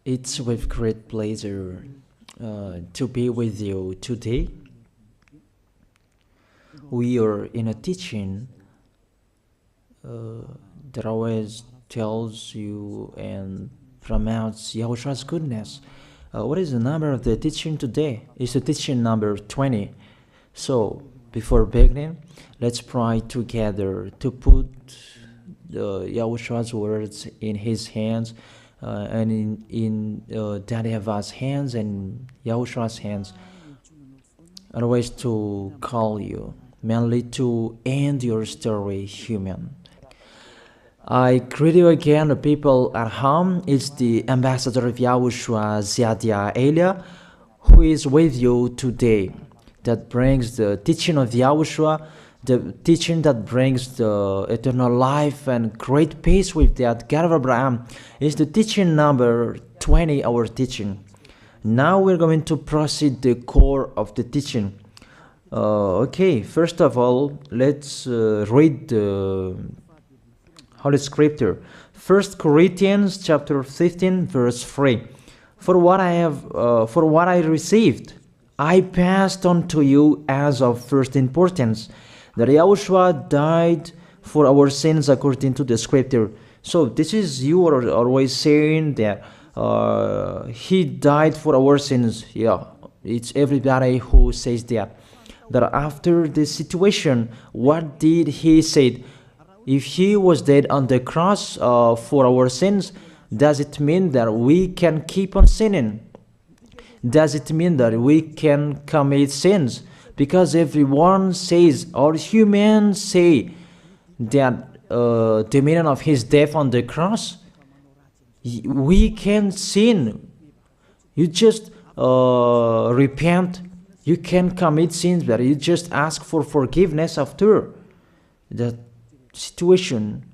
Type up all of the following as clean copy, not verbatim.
It's with great pleasure to be with you today. We are in a teaching that always tells you and promotes Yahushua's goodness. What is the number of the teaching today? It's the teaching number 20. So, before beginning, let's pray together to put Yahushua's words in his hands and in Daddy YAHVAH's hands and Yahushua's hands. Otherwise, to call you, mainly to end your story human. I greet you again, the people at home. It's the ambassador of Yahushua, Ziadia Elia, who is with you today. That brings the teaching of Yahushua, the teaching that brings the eternal life and great peace with that God of Abraham. Is the teaching number 20, our teaching. Now we're going to proceed the core of the teaching. Okay, first of all, let's read the Holy Scripture. 1 Corinthians chapter 15, verse 3. For what I received, I passed on to you as of first importance, that Yahushua died for our sins according to the Scripture. So this is, you are always saying that he died for our sins. Yeah, it's everybody who says that. That after the situation, what did he say? If he was dead on the cross for our sins, does it mean that we can keep on sinning? Does it mean that we can commit sins? Because everyone says, or humans say, that the meaning of his death on the cross, we can sin. You just repent. You can commit sins, but you just ask for forgiveness after that situation.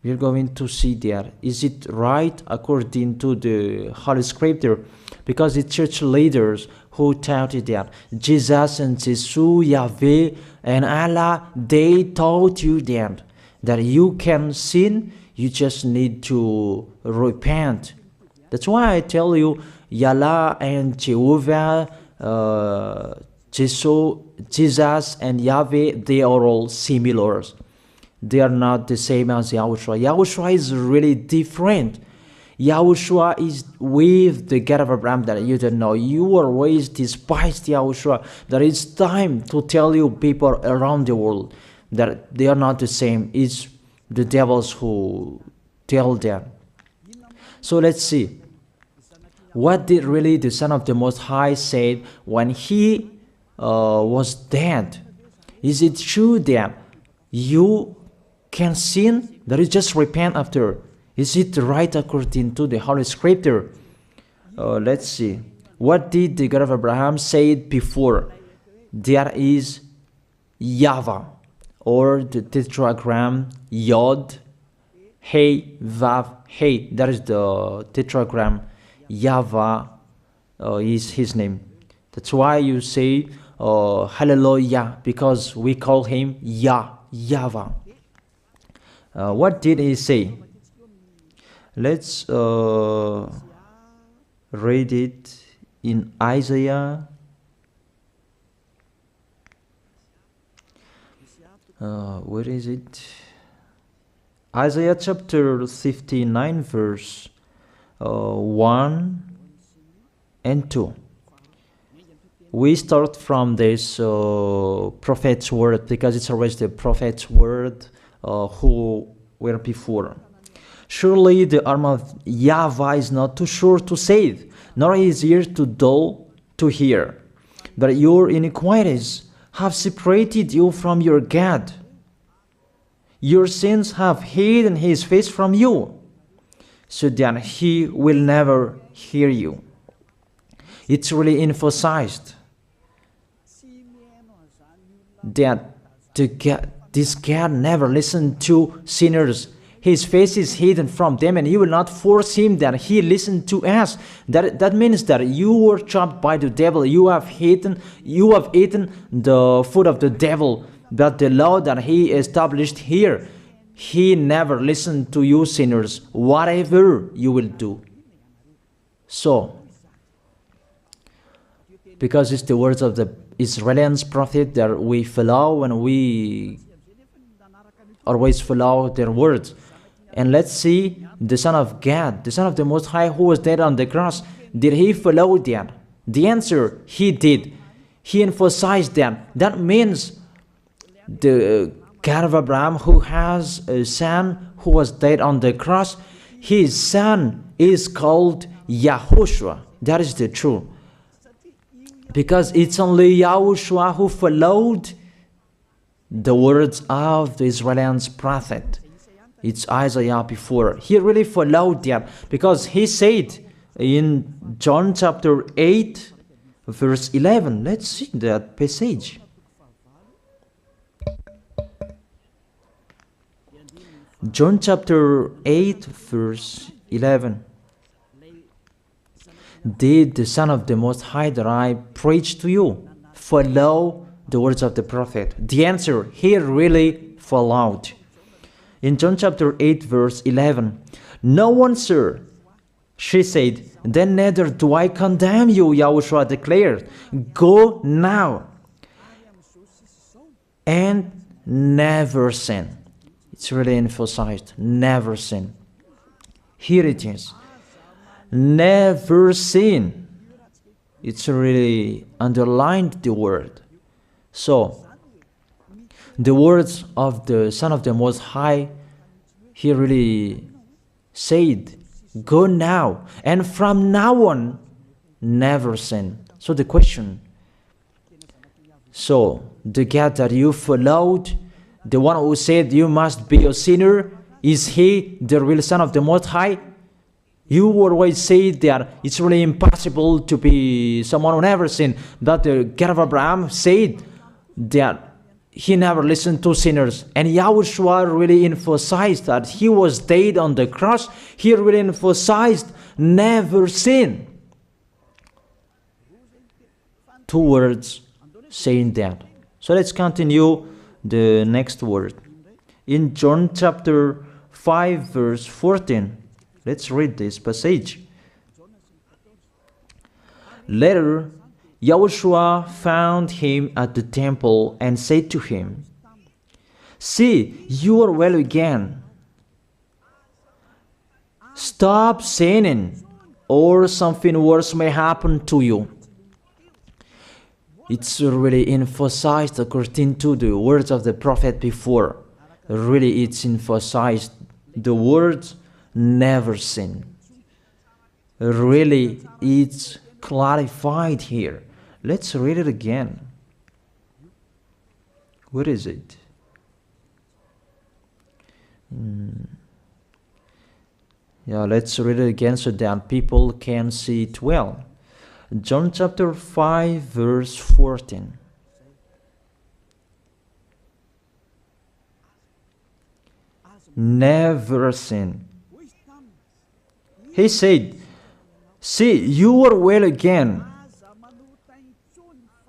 We're going to see there. Is it right according to the Holy Scripture? Because the church leaders who taught it that Jesus and Jesus, Yahweh and Allah, they taught you that you can sin, you just need to repent. That's why I tell you, Yahlah and Jehovah, Jesus and Yahweh, they are all similar. They are not the same as Yahushua. Yahushua is really different. Yahushua is with the God of Abraham that you don't know. You always despised Yahushua. There is time to tell you people around the world that they are not the same. It's the devils who tell them. So let's see. What did really the Son of the Most High say when he was dead? Is it true that you can sin? That is just repent after. Is it right according to the Holy Scripture? Let's see. What did the God of Abraham say before? There is YAHVAH, or the tetragram Yod, Hey, Vav, Hey. That is the tetragram. YAHVAH is his name. That's why you say Hallelujah, because we call him YAHVAH. What did he say? Let's read it in Isaiah. Where is it? Isaiah chapter 59, verse 1 and 2. We start from this prophet's word, because it's always the prophet's word who were before. Surely the arm of YAHVAH is not too short to save, nor his ear too dull to hear. But your iniquities have separated you from your God. Your sins have hidden his face from you, so that he will never hear you. It's really emphasized that this God never listened to sinners. His face is hidden from them, and you will not force him that he listen to us. That means that you were trapped by the devil. You have eaten the food of the devil. But the law that he established here, he never listened to you sinners, whatever you will do. So, because it's the words of the Israeli prophet that we follow, and we always follow their words. And let's see the Son of God, the Son of the Most High, who was dead on the cross. Did he follow that? The answer, he did. He emphasized that. That means the God of Abraham, who has a son who was dead on the cross, his son is called YAHOSHUAH. That is the truth. Because it's only YAHOSHUAH who followed the words of the Israeli prophet. It's Isaiah before. He really followed that, because he said in John chapter 8, verse 11. Let's see that passage. John chapter 8, verse 11. Did the Son of the Most High that I preach to you follow the words of the prophet? The answer, he really followed. In John chapter 8, verse 11, no one, sir, she said, then neither do I condemn you, YAHOSHUAH declared. Go now and never sin. It's really emphasized, never sin. Here it is. Never sin. It's really underlined the word. So, the words of the Son of the Most High, he really said, go now, and from now on, never sin. So the question, so the God that you followed, the one who said you must be a sinner, is he the real Son of the Most High? You always say that it's really impossible to be someone who never sinned. But the God of Abraham said that he never listened to sinners. And YAHOSHUAH really emphasized that he was dead on the cross. He really emphasized never sin. Two words saying that. So let's continue the next word. In John chapter 5, verse 14. Let's read this passage. Later, YAHOSHUAH found him at the temple and said to him, see, you are well again. Stop sinning, or something worse may happen to you. It's really emphasized according to the words of the prophet before. Really, it's emphasized the words never sin. Really, it's clarified here. Let's read it again. What is it? Yeah, let's read it again so that people can see it well. John chapter 5, verse 14. Never sin. He said, see, you are well again.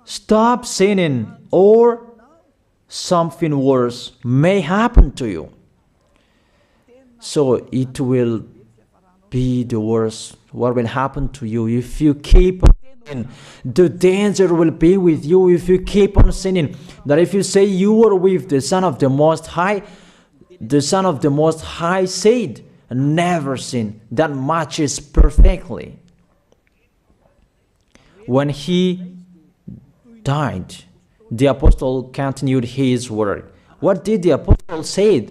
Stop sinning, or something worse may happen to you. So it will be the worst. What will happen to you if you keep on sinning? The danger will be with you if you keep on sinning. That if you say you are with the Son of the Most High, the Son of the Most High said, never sin. That matches perfectly. When he died, the apostle continued his work. What did the apostle say?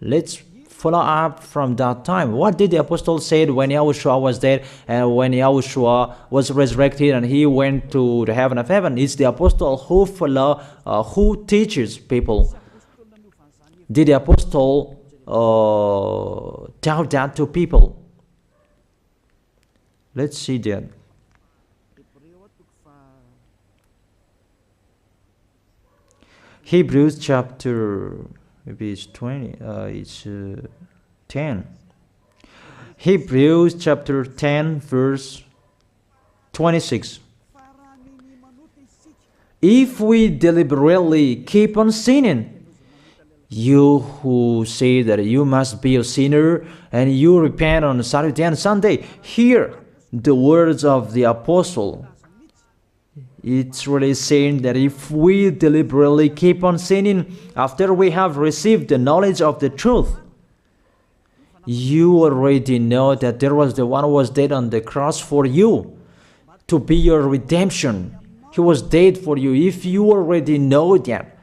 Let's follow up from that time. What did the apostle say when YAHOSHUAH was dead and when YAHOSHUAH was resurrected and he went to the heaven of heaven? It's the apostle who teaches people. Did the apostle tell that to people? Let's see that. Hebrews chapter, maybe it's 20, it's 10. Hebrews chapter 10, verse 26. If we deliberately keep on sinning, you who say that you must be a sinner and you repent on Saturday and Sunday, here the words of the apostle. It's really saying that if we deliberately keep on sinning after we have received the knowledge of the truth, you already know that there was the one who was dead on the cross for you to be your redemption. He was dead for you. If you already know that,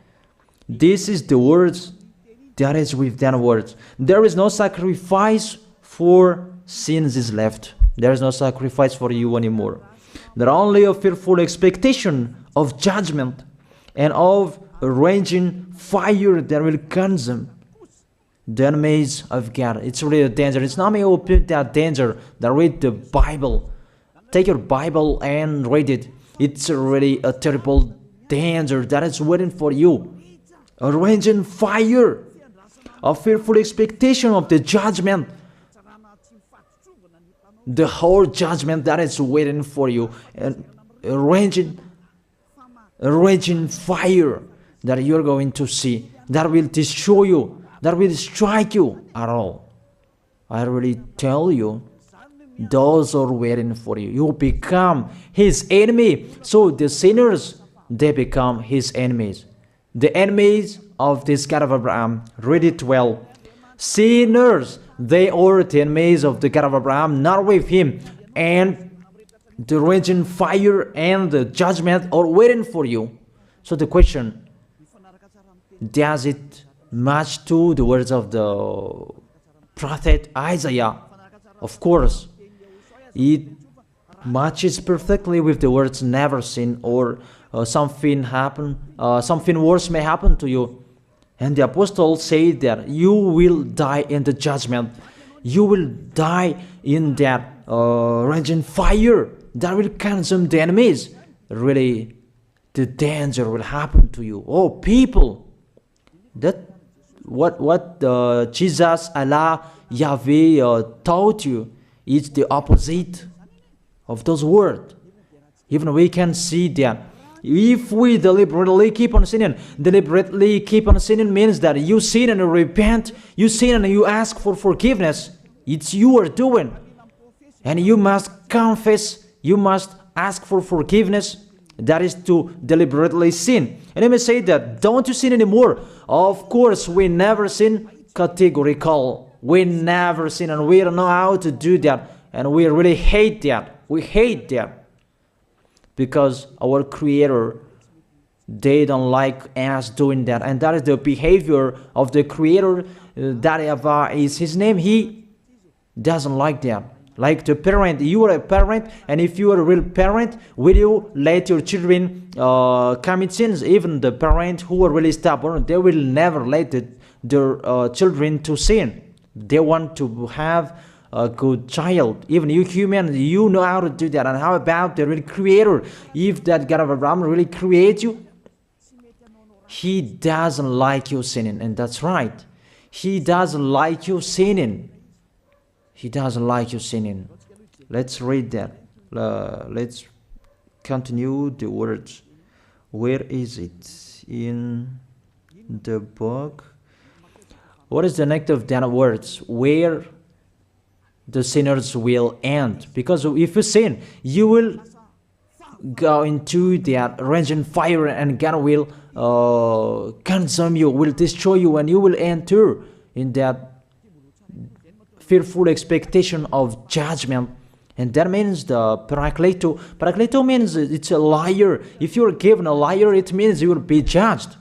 this is the words that is with that words. There is no sacrifice for sins is left. There is no sacrifice for you anymore. There are only a fearful expectation of judgment and of a raging fire that will consume the enemies of God. It's really a danger. It's not me who put that danger that read the Bible. Take your Bible and read it. It's really a terrible danger that is waiting for you. A raging fire, a fearful expectation of the judgment. The whole judgment that is waiting for you. And a raging fire that you're going to see, that will destroy you, that will strike you at all. I really tell you, those are waiting for you. You become his enemy. So the sinners, they become his enemies. The enemies of this God of Abraham. Read it well. Sinners, they are the enemies of the God of Abraham, not with him. And the raging fire and the judgment are waiting for you. So the question, does it match to the words of the prophet Isaiah? Of course. It matches perfectly with the words never sin, or something worse may happen to you. And the apostle said that you will die in the judgment. You will die in that raging fire that will consume the enemies. Really, the danger will happen to you. Oh, people, that what Jesus, Allah, Yahweh taught you, it's the opposite of those words. Even we can see that if we deliberately keep on sinning means that you sin and you repent, you sin and you ask for forgiveness. It's you are doing. And you must confess, you must ask for forgiveness. That is to deliberately sin. And you may say that, don't you sin anymore? Of course, we never sin. Categorical. We never sin, and we don't know how to do that. And we really hate that. We hate that. Because our Creator, they don't like us doing that. And that is the behavior of the Creator. That YAHVAH is his name. He doesn't like that. Like the parent, you are a parent, and if you are a real parent, will you let your children commit sins? Even the parent who are really stubborn, they will never let their children to sin. They want to have a good child. Even you human, you know how to do that. And how about the real Creator? If that God of Abraham really creates you, he doesn't like you sinning. And that's right. He doesn't like you sinning. He doesn't like you sinning. Let's read that. Let's continue the words. Where is it? In the book. What is the next of that words? Where the sinners will end. Because if you sin, you will go into that raging fire, and God will consume you, will destroy you, and you will enter in that fearful expectation of judgment. And that means the parakleto. Parakleto means it's a liar. If you are given a liar, it means you will be judged.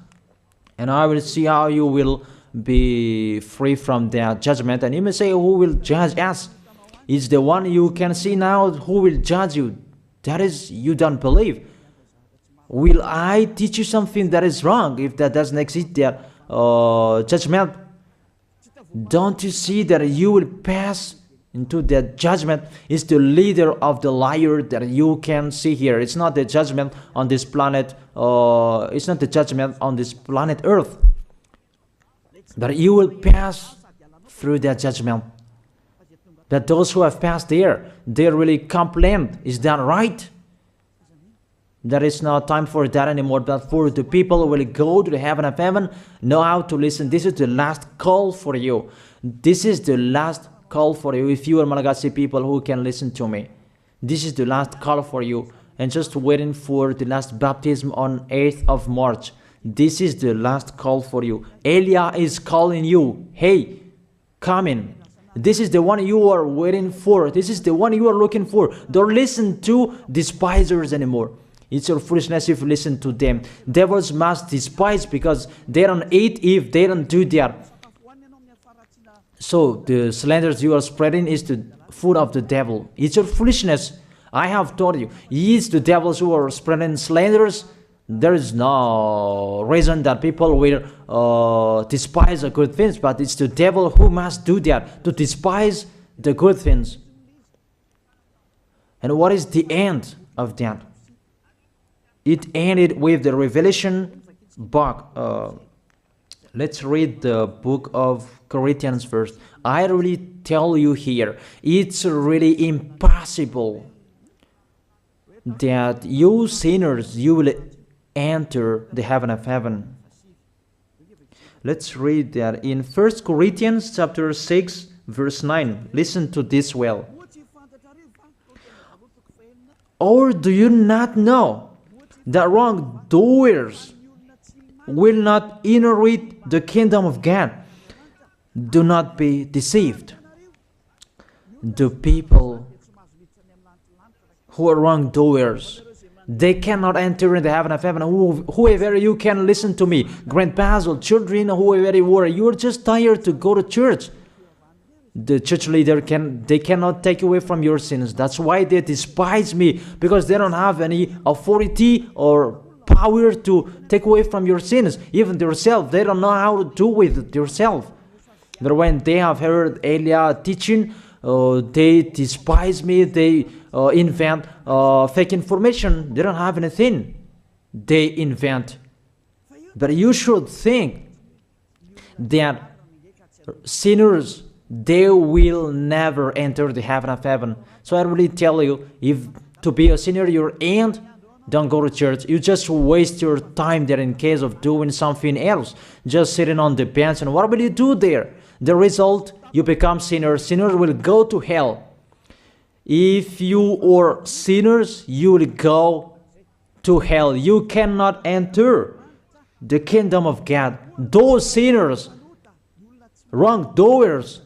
And I will see how you will be free from that judgment. And you may say, who will judge us? It's the one you can see now who will judge you. That is, you don't believe. Will I teach you something that is wrong if that doesn't exist, that judgment? Don't you see that you will pass into that judgment? Is the leader of the liar that you can see here. It's not the judgment on this planet. It's not the judgment on this planet Earth. But you will pass through that judgment. That those who have passed there, they really complain. Is that right? There is no time for that anymore. But for the people who will go to the heaven of heaven, know how to listen. This is the last call for you. This is the last call for you. If you are Malagasy people who can listen to me, This is the last call for you. And just waiting for the last baptism on 8th of March. This is the last call for you. Elia is calling you. Hey, come in. This is the one you are waiting for. This is the one you are looking for. Don't listen to despisers anymore. It's your foolishness if you listen to them. Devils must despise because they don't eat if they don't do that. So the slanders you are spreading is the food of the devil. It's your foolishness. I have told you. It's the devils who are spreading slanders. There is no reason that people will despise the good things, but it's the devil who must do that, to despise the good things. And what is the end of that? It ended with the Revelation book. Let's read the book of Corinthians first. I really tell you here, it's really impossible that you sinners, you will enter the heaven of heaven. Let's read that in 1 Corinthians chapter 6, verse 9. Listen to this well. Or do you not know that wrongdoers will not inherit the kingdom of God? Do not be deceived. The people who are wrongdoers, they cannot enter in the heaven of heaven. Whoever you can listen to me, grandpas or children, whoever you are, you are just tired to go to church. The church leader they cannot take away from your sins. That's why they despise me, because they don't have any authority or power to take away from your sins. Even themselves, they don't know how to do with it themselves. But when they have heard Elia teaching, they despise me. They invent fake information. They don't have anything. They invent. But you should think that sinners, they will never enter the heaven of heaven. So I really tell you, if to be a sinner you're in, don't go to church. You just waste your time there in case of doing something else. Just sitting on the bench, and what will you do there? The result, you become sinners. Sinners will go to hell. If you are sinners, you will go to hell. You cannot enter the kingdom of God. Those sinners, wrongdoers,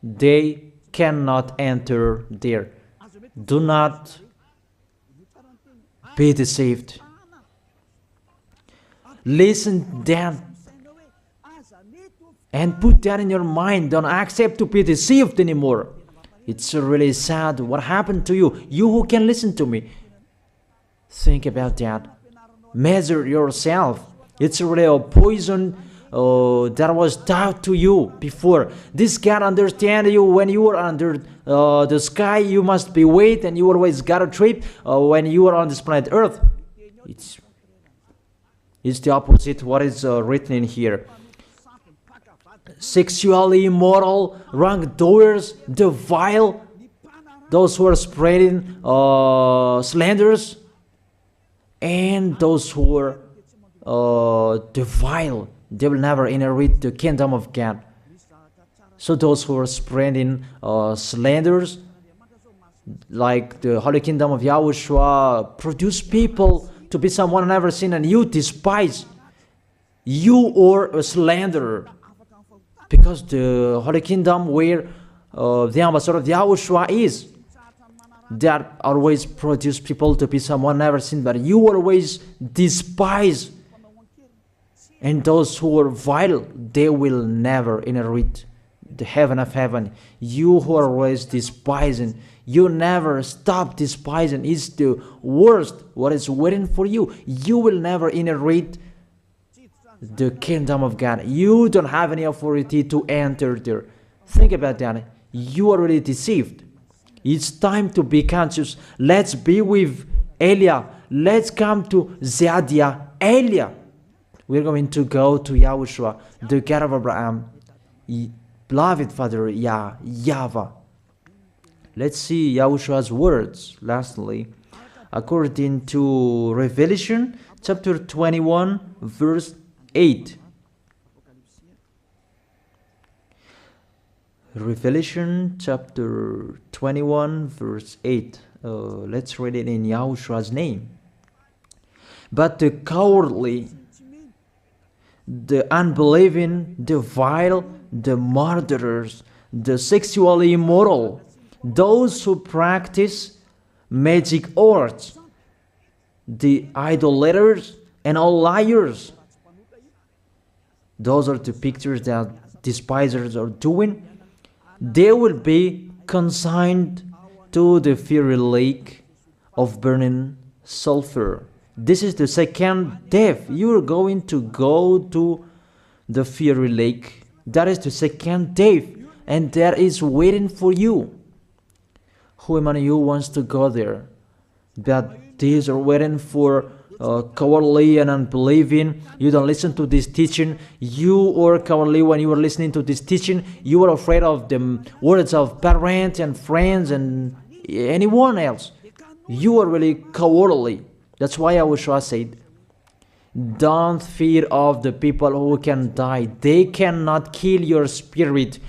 they cannot enter there. Do not be deceived. Listen then and put that in your mind. Don't accept to be deceived anymore. It's really sad what happened to you. You who can listen to me, think about that. Measure yourself. It's really a poison that was taught to you before. This God understands you when you are under the sky. You must be wait, and you always got a trip when you are on this planet Earth. It's the opposite what is written in here. Sexually immoral, wrongdoers, the vile, those who are spreading slanders, and those who are the vile, they will never inherit the kingdom of God. So those who are spreading slanders, like the Holy Kingdom of YAHOSHUAH, produce people to be someone never seen, and you despise. You are a slanderer. Because the Holy Kingdom where the ambassador of YAHOSHUAH is, that always produce people to be someone never seen, but you always despise. And those who are vile, they will never inherit the heaven of heaven. You who are always despising, you never stop despising. It's the worst what is waiting for you. You will never inherit the kingdom of God. You don't have any authority to enter there. Think about that. You are already deceived. It's time to be conscious. Let's be with Elia. Let's come to Zadiah. Elia. We're going to go to YAHOSHUAH, the God of Abraham, beloved Father YAHVAH. Let's see YAHOSHUAH's words. Lastly, according to Revelation chapter 21, verse 8. Revelation chapter 21 verse 8. Let's read it in Yahoshua's name. But the cowardly, the unbelieving, the vile, the murderers, the sexually immoral, those who practice magic arts, the idolaters, and all liars. Those are the pictures that despisers are doing. They will be consigned to the fiery lake of burning sulfur. This is the second death. You are going to go to the fiery lake. That is the second death, and that is waiting for you. Who among you wants to go there? That these are waiting for cowardly and unbelieving. You don't listen to this teaching. You are cowardly when you are listening to this teaching. You are afraid of the words of parents and friends and anyone else. You are really cowardly. That's why YAHOSHUAH said, don't fear of the people who can die. They cannot kill your spirit.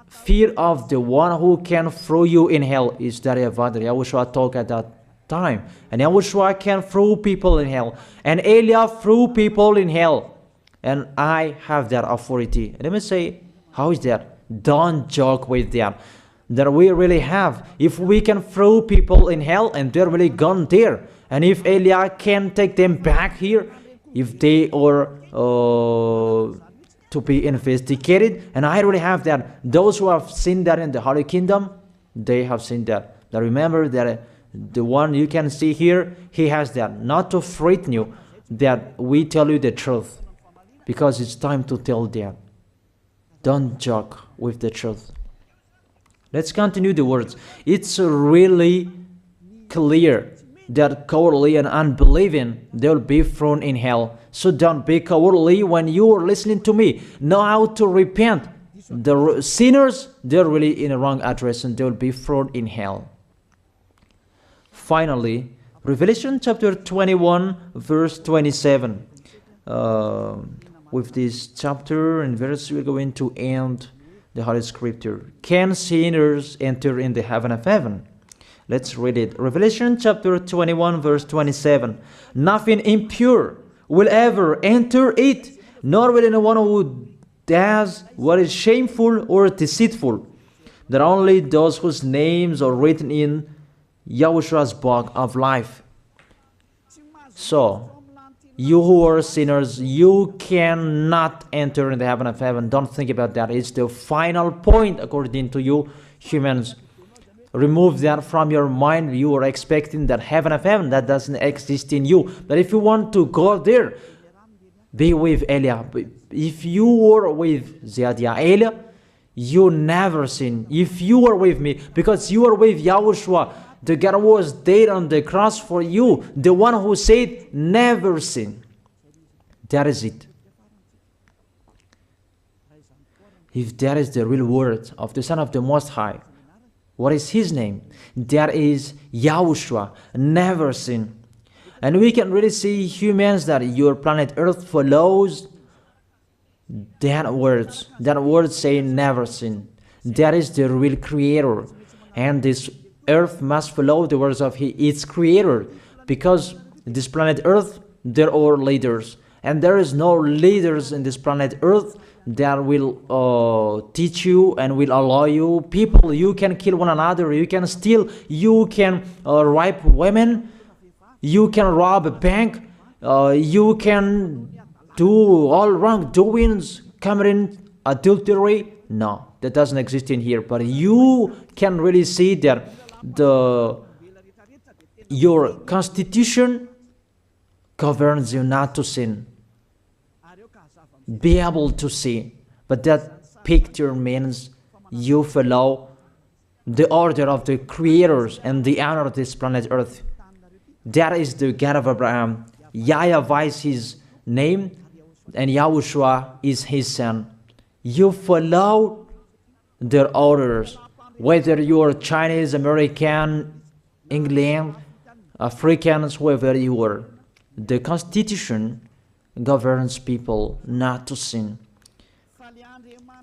Fear of the one who can throw you in hell. Is that YAHOSHUAH talked at that time. And YAHOSHUAH can throw people in hell. And Elia threw people in hell. And I have that authority. Let me say, how is that? Don't joke with that. That we really have. If we can throw people in hell and they're really gone there. And if Elia can take them back here, if they are to be investigated, and I really have that. Those who have seen that in the Holy Kingdom, they have seen that. Now remember that the one you can see here, he has that. Not to frighten you, that we tell you the truth, because it's time to tell that. Don't joke with the truth. Let's continue the words. It's really clear that cowardly and unbelieving, they'll be thrown in hell. So don't be cowardly when you are listening to me. Know how to repent. The sinners, they're really in the wrong address and they'll be thrown in hell. Finally, Revelation chapter 21 verse 27. With this chapter and verse, we're going to end the Holy Scripture. Can sinners enter in the heaven of heaven? Let's read it. Revelation chapter 21 verse 27. Nothing impure will ever enter it, nor will anyone who does what is shameful or deceitful. That only those whose names are written in YAHOSHUAH's book of life. So, you who are sinners, you cannot enter in the heaven of heaven. Don't think about that. It's the final point according to you humans. Remove that from your mind. You are expecting that heaven of heaven that doesn't exist in you. But if you want to go there, be with Elia. If you were with Elia, you never sin. If you are with me, because you are with YAHOSHUAH, the God was dead on the cross for you, the one who said never sin. That is it. If that is the real word of the Son of the Most High, what is his name? That is YAHOSHUAH, never sin. And we can really see humans that your planet Earth follows that words. That word saying never sin. That is the real creator. And this Earth must follow the words of its creator. Because this planet Earth, there are leaders. And there is no leaders in this planet Earth that will teach you and will allow you. People, you can kill one another, you can steal, you can rape women, you can rob a bank, you can do all wrongdoings, committing adultery. No, that doesn't exist in here. But you can really see that your constitution governs you not to sin. Be able to see. But that picture means you follow the order of the creators and the honor of this planet Earth. That is the God of Abraham. YAHVAH is his name and YAHOSHUAH is his son. You follow their orders. Whether you are Chinese, American, England, Africans, whoever you are. The Constitution governs people not to sin.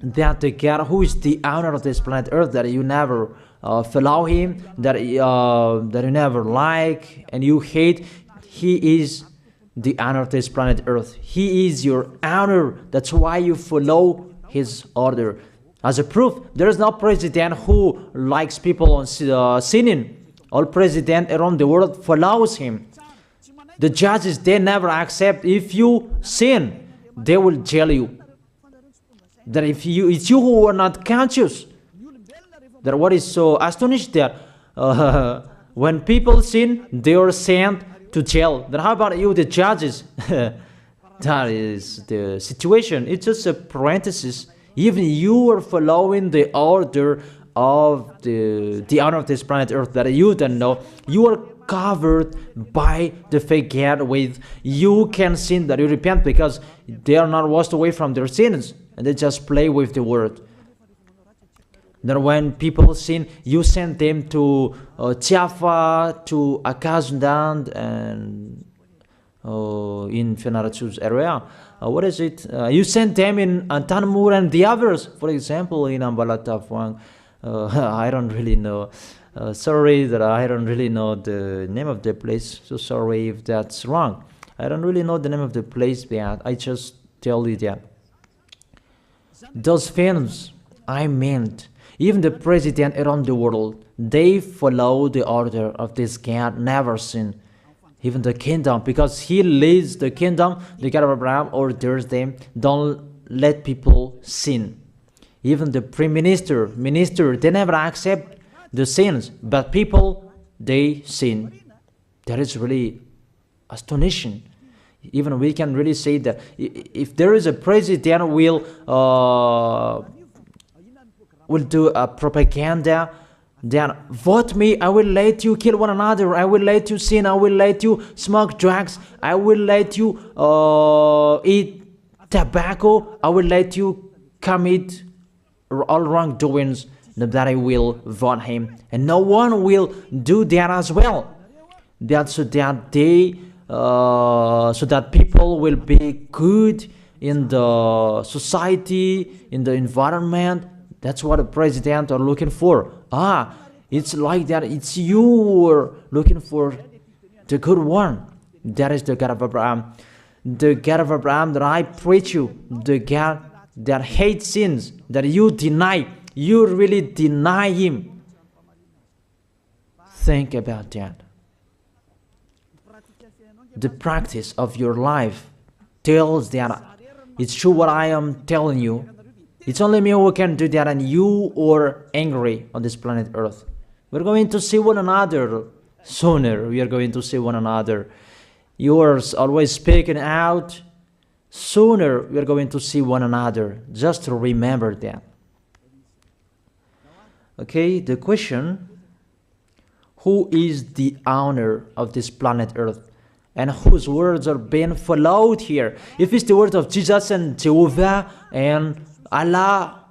that the God who is the owner of this planet Earth, that you never follow him, that you never like and you hate, he is the owner of this planet Earth. He is your owner. That's why you follow his order. As a proof, there is no president who likes people on sinning. All president around the world follows him. The judges, they never accept if you sin, they will jail you. That if it's you who are not conscious. That what is so astonished that when people sin, they are sent to jail. Then how about you, the judges? That is the situation. It's just a parenthesis. Even you are following the order of the owner of this planet Earth that you don't know. You are covered by the fake God with you can sin, that you repent, because they are not washed away from their sins and they just play with the word. Then when people sin, you send them to YAHVAH, to Akazundand, and in Fenarachu's area. What is it? You send them in Tanmur and the others. For example, in Ambalatafwang, I don't really know. Sorry that I don't really know the name of the place. So sorry if that's wrong. I don't really know the name of the place, but I just tell you that. Those films, I meant, even the president around the world, they follow the order of this God, never sin. Even the kingdom, because he leads the kingdom, the God of Abraham orders them, don't let people sin. Even the prime minister, they never accept the sins, but people, they sin. That is really astonishing. Even we can really say that if there is a president will do a propaganda, then vote me, I will let you kill one another, I will let you sin, I will let you smoke drugs, I will let you eat tobacco, I will let you commit all wrongdoings, that I will vote him. And no one will do that as well. That's so that they so that people will be good in the society, in the environment. That's what the president are looking for. It's like that. It's you who are looking for the good one. That is the God of Abraham. The God of Abraham that I preach you. The God that hates sins, that you deny. You really deny him. Think about that. The practice of your life tells that it's true what I am telling you. It's only me who can do that, and you are angry on this planet Earth. We're going to see one another sooner. We are going to see one another. You are always speaking out. Sooner we are going to see one another. Just remember that. Okay, the question: who is the owner of this planet Earth, and whose words are being followed here? If it's the words of Jesus and Jehovah and Allah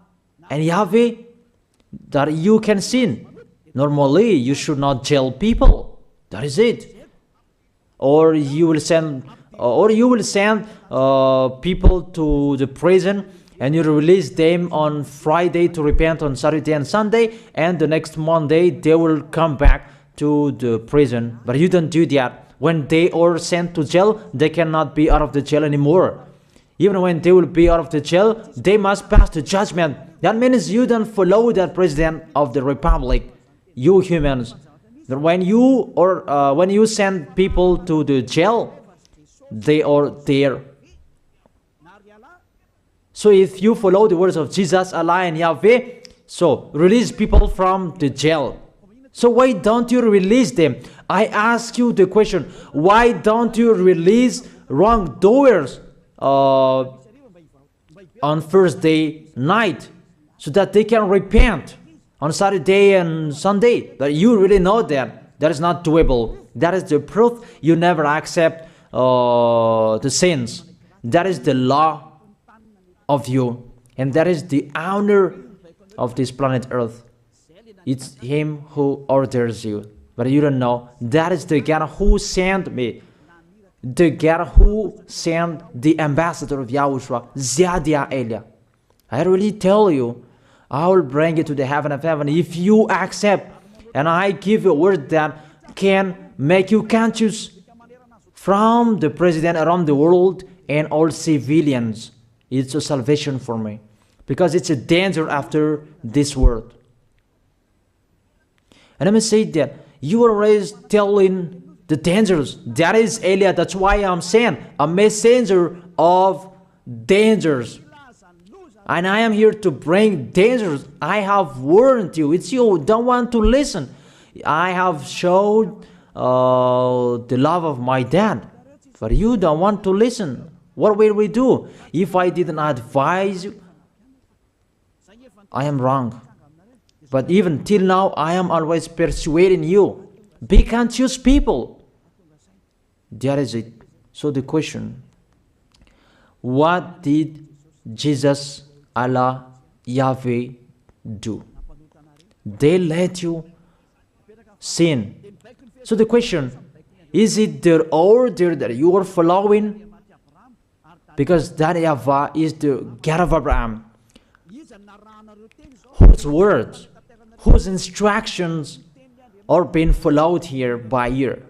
and Yahweh, that you can sin. Normally, you should not jail people. That is it. Or you will send, people to the prison, and you release them on Friday to repent on Saturday and Sunday, and the next Monday they will come back to the prison. But you don't do that. When they are sent to jail, they cannot be out of the jail anymore. Even when they will be out of the jail, they must pass the judgment. That means you don't follow that president of the republic, you humans. That when you send people to the jail, they are there. So if you follow the words of Jesus, Allah and Yahweh, so release people from the jail. So why don't you release them? I ask you the question, why don't you release wrongdoers on Thursday night so that they can repent on Saturday and Sunday? That you really know that is not doable. That is the proof you never accept the sins. That is the law of you, and that is the owner of this planet Earth. It's him who orders you, but you don't know. That is the God who sent me, the God who sent the ambassador of YAHOSHUAH, Zadia Elia. I really tell you, I will bring you to the heaven of heaven if you accept. And I give you a word that can make you conscious from the president around the world and all civilians. It's a salvation for me. Because it's a danger after this world. And let me say that you are always telling the dangers. That is Elia. That's why I'm saying a messenger of dangers. And I am here to bring dangers. I have warned you. It's you don't want to listen. I have showed the love of my dad. But you don't want to listen. What will we do? If I didn't advise you, I am wrong. But even till now, I am always persuading you. Be conscious people. That is it. So the question, what did Jesus, Allah, Yahweh do? They let you sin. So the question, is it their order that you are following? Because that YAHVAH is the God of Abraham, whose words, whose instructions are being followed here by year.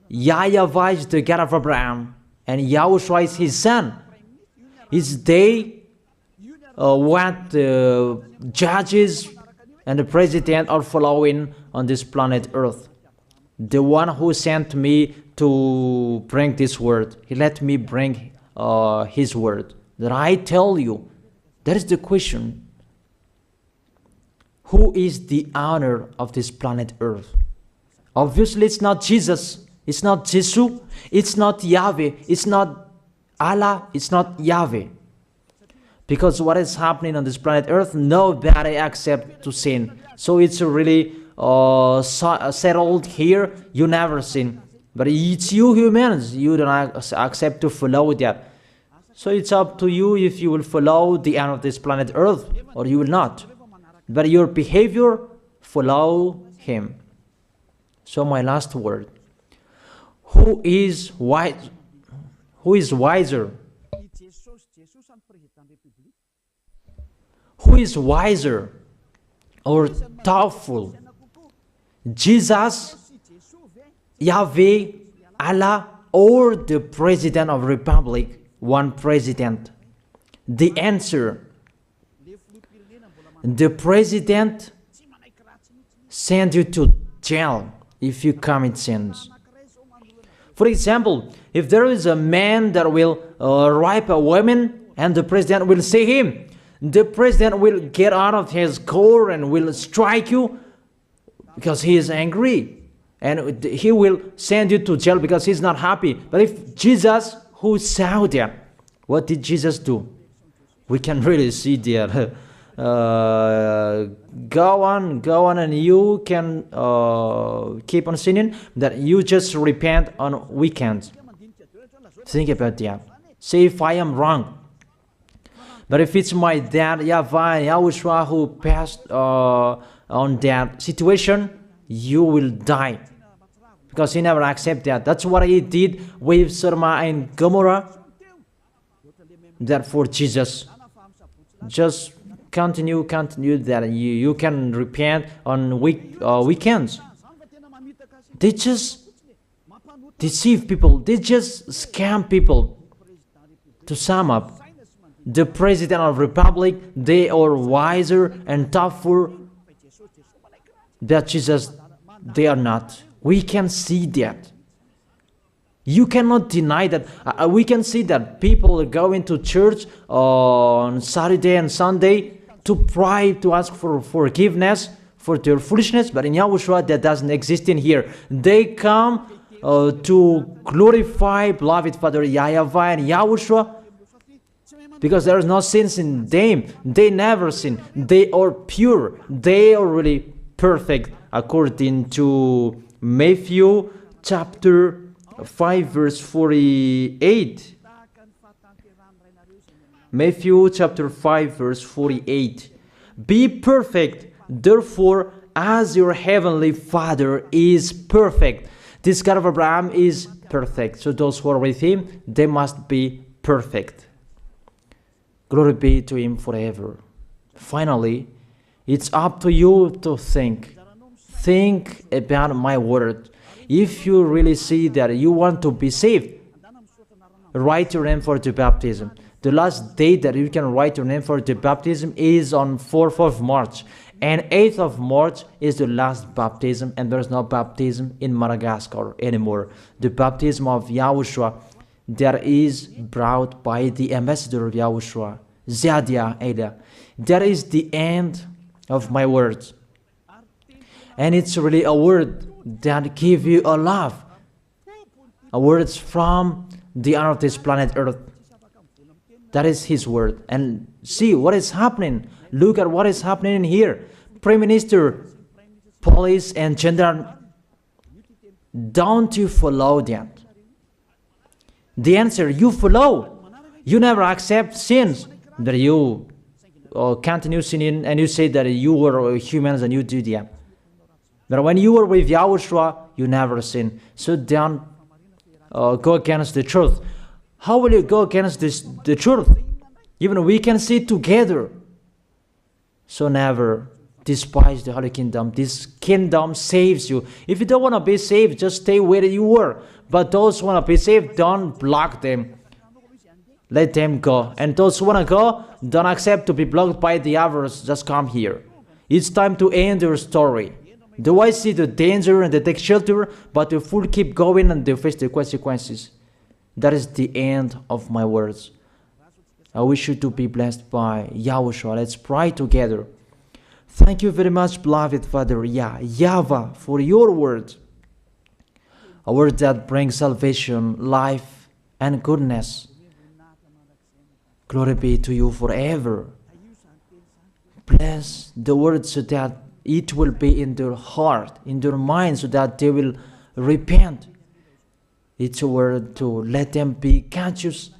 YAHVAH is the God of Abraham, and YAHOSHUAH is his son. Is they what the judges and the president are following on this planet Earth. The one who sent me to bring this word, he let me bring his word. That I tell you, that is the question. Who is the owner of this planet Earth? Obviously, it's not Jesus. It's not Jesus. It's not Yahweh. It's not Allah. It's not Yahweh. Because what is happening on this planet Earth, nobody accepts to sin. So it's really settled here. You never sin. But it's you humans. You don't accept to follow that. So it's up to you if you will follow the end of this planet Earth or you will not. But your behavior, follow him. So my last word. Who is wise? Who is wiser? Who is wiser or thoughtful? Jesus, Yahweh, Allah, or the President of Republic, one president? The answer, the president sends you to jail if you commit sins. For example, if there is a man that will rape a woman and the president will see him, the president will get out of his car and will strike you because he is angry. And he will send you to jail because he's not happy. But if Jesus, who saw that, what did Jesus do? We can really see that. Go on, and you can keep on sinning, that you just repent on weekends. Think about that. Say if I am wrong. But if it's my dad, YAHVAH, YAHOSHUAH, who passed on that situation, you will die. Because he never accepted that. That's what he did with Sodom and Gomorrah. Therefore, Jesus, just continue that you can repent on weekends. They just deceive people. They just scam people. To sum up, the President of Republic, they are wiser and tougher than Jesus. They are not. We can see that. You cannot deny that. We can see that people are going to church on Saturday and Sunday to pray, to ask for forgiveness for their foolishness. But in YAHOSHUAH, that doesn't exist in here. They come to glorify beloved Father YAHVAH and YAHOSHUAH because there is no sins in them. They never sin. They are pure. They are really perfect according to Matthew chapter 5 verse 48. Matthew chapter 5 verse 48. Be perfect, therefore, as your heavenly Father is perfect. This God of Abraham is perfect. So those who are with him, they must be perfect. Glory be to Him forever. Finally, it's up to you to think. Think about my word. If you really see that you want to be saved, write your name for the baptism. The last date that you can write your name for the baptism is on 4th of March. And 8th of March is the last baptism, and there's no baptism in Madagascar anymore. The baptism of Yahushua that is brought by the ambassador of Yahushua, Zadia Ada. That is the end of my words. And it's really a word that gives you a love. A words from the honor of this planet Earth. That is His word. And see what is happening. Look at what is happening in here. Prime Minister, police, and gendarme. Don't you follow that? The answer, you follow. You never accept sins. That you continue sinning and you say that you were humans and you do that. But when you were with Yahushua, you never sin. So don't go against the truth. How will you go against the truth? Even we can see together. So never despise the Holy Kingdom. This kingdom saves you. If you don't want to be saved, just stay where you were. But those who want to be saved, don't block them. Let them go. And those who want to go, don't accept to be blocked by the others. Just come here. It's time to end your story. Do I see the danger and they take shelter, but the fool keep going and they face the consequences? That is the end of my words. I wish you to be blessed by Yahushua. Let's pray together. Thank you very much, beloved Father YAHVAH, for your word. A word that brings salvation, life, and goodness. Glory be to you forever. Bless the word so that it will be in their heart, in their mind, so that they will repent. It's a word to let them be conscious,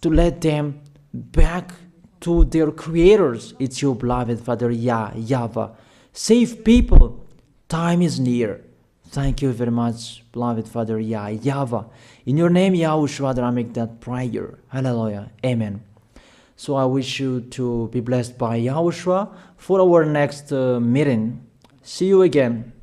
to let them back to their creators. It's your beloved Father YAHVAH. Save people. Time is near. Thank you very much, beloved Father YAHVAH. In your name, Yahushua, that I make that prayer. Hallelujah. Amen. So I wish you to be blessed by Yahushua for our next meeting. See you again.